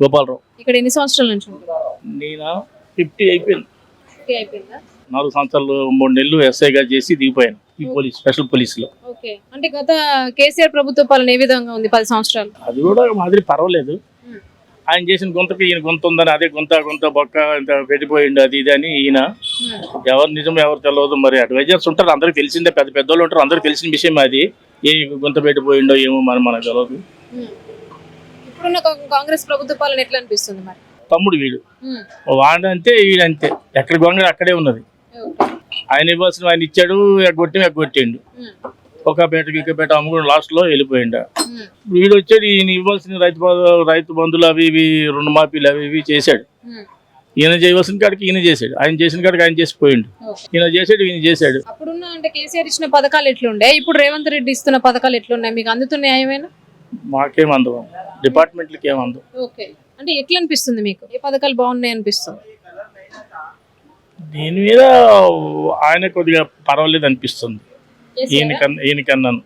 గోపాలరావు. ఇక్కడ ఎన్ని సంవత్సరాల నుంచి ఉంటారు? నేను 50 అయిపోయింది. 50 అయిపోయిందా? 4 సంవత్సరాలు 3 నెలలు ఎస్ఐగా చేసి దిగిపోయాను ఈ పోలీస్ స్పెషల్ పోలీసులో. ఓకే, అంటే గత కేసీఆర్ ప్రభుత్వ పాలన ఏ విధంగా ఉంది 10 సంవత్సరాలు? అది కూడా మాదిరి పర్వాలేదు. ఆయన చేసిన గుంతకి ఈయన గుంత ఉందని అదే గుంత బొక్క ఇంత పెట్టిపోయిండు అది ఇది అని ఈయన. ఎవరు నిజం ఎవరు తెలియదు. మరి అడ్వైజర్స్ ఉంటారు, అందరికి తెలిసిందే, పెద్ద పెద్దోళ్ళు ఉంటారు, అందరికి తెలిసిన విషయం అది. ఏ గుంత పెట్టిపోయిండో ఏమో మనకు తెలియదు. ఇప్పుడున్న కాంగ్రెస్ ప్రభుత్వ పాలన ఎట్లా అనిపిస్తుంది మరి? తమ్ముడు వీడు వాడంతే వీడంతే, ఎక్కడ గొంగడు అక్కడే ఉన్నది. ఆయన ఇవ్వాల్సిన ఆయన ఇచ్చాడు, ఎగ్గొట్టిండు. ఒక పేటకి ఇక పేట అమ్ముకుని లాస్ట్ లో వెళ్ళిపోయిండు. వీడు వచ్చాడు, ఈయన ఇవ్వాల్సిన రైతు బంధువులు అవి ఇవి రుణమాఫీలు అవి ఇవి చేశాడు. ఈయన చేయవలసిన కాడికి ఈయన చేశాడు, ఆయన చేసిన కాడికి ఆయన చేసిపోయిండు. ఈయన చేశాడు, ఈయన చేశాడు. అప్పుడున్న అంటే కేసీఆర్ ఇచ్చిన పథకాలు ఎట్లుండే, ఇప్పుడు రేవంత్ రెడ్డి ఇస్తున్న పథకాలు ఎట్లున్నాయి? మీకు అందుతున్నాయి ఏమైనా? మాకేం అందం, డిపార్ట్మెంట్లకి ఏం అందం. ఓకే, అంటే ఎట్లా అనిపిస్తుంది మీకు? ఏ పథకాలు బాగున్నాయి అనిపిస్తుంది? దీని మీద ఆయన కొద్దిగా పర్వాలేదు అనిపిస్తుంది ఈయనకన్నాను.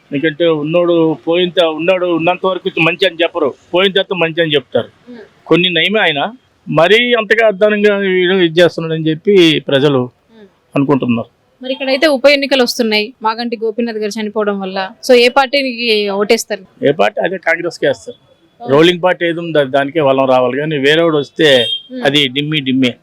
ఎందుకంటే ఉన్నాడు ఉన్నంత వరకు మంచి అని చెప్పరు, పోయిన తర్వాత మంచి అని చెప్తారు. కొన్ని నయమే ఆయన, మరీ అంతగా అర్థానంగా వీడు ఇది చేస్తున్నాడు అని చెప్పి ప్రజలు అనుకుంటున్నారు. మరి ఇక్కడైతే ఉప ఎన్నికలు వస్తున్నాయి, మాగంటి గోపీనాథ్ గారు చనిపోవడం వల్ల. సో ఏ పార్టీకి ఓటేస్తారు? ఏ పార్టీ అదే కాంగ్రెస్కి వేస్తారు. రోలింగ్ పార్టీ ఏది ఉంది దానికే వాళ్ళం రావాలి, కానీ వేరేవాడు వస్తే అది డిమ్మే.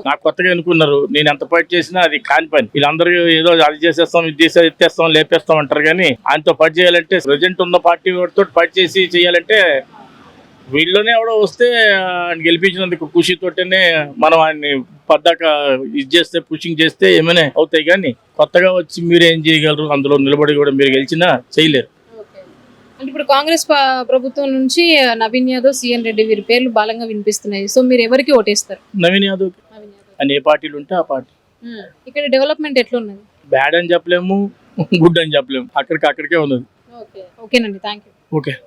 నాకు కొత్తగా అనుకున్నారు, నేను ఎంత ఫైట్ చేసినా అది కాని పని. వీళ్ళందరూ ఏదో అది చేసేస్తాం, ఇది ఎత్తేస్తాం, లేపేస్తాం అంటారు. కానీ ఆయనతో ఫైట్ చేయాలంటే, ప్రజెంట్ ఉన్న పార్టీ వాడితో ఫైట్ చేసి చేయాలంటే వీళ్ళలోనే ఎవడో వస్తే ఆయన గెలిపించినందుకు ఖుషితోటనే మనం ఆయన్ని పద్దాక ఇది చేస్తే, పుషింగ్ చేస్తే ఏమైనా అవుతాయి. కానీ కొత్తగా వచ్చి మీరు ఏం చేయగలరు? అందులో నిలబడి కూడా మీరు గెలిచినా చేయలేరు. అంటే ఇప్పుడు కాంగ్రెస్ ప్రభుత్వం నుంచి నవీన్ యాదవ్, సిఎన్ రెడ్డి వీరి పేర్లు బలంగా వినిపిస్తున్నాయి. సో మీరు ఎవరికి ఓటేస్తారు? నవీన్ యాదవ్ అని ఏ పార్టీలు ఉంటే ఆ పార్టీ. ఇక్కడ డెవలప్మెంట్ ఎట్లున్నది? బ్యాడ్ అని చెప్పలేము, గుడ్ అని చెప్పలేము, అక్కడికే ఉన్నది. ఓకేనండి, థ్యాంక్ యూ. ఓకే.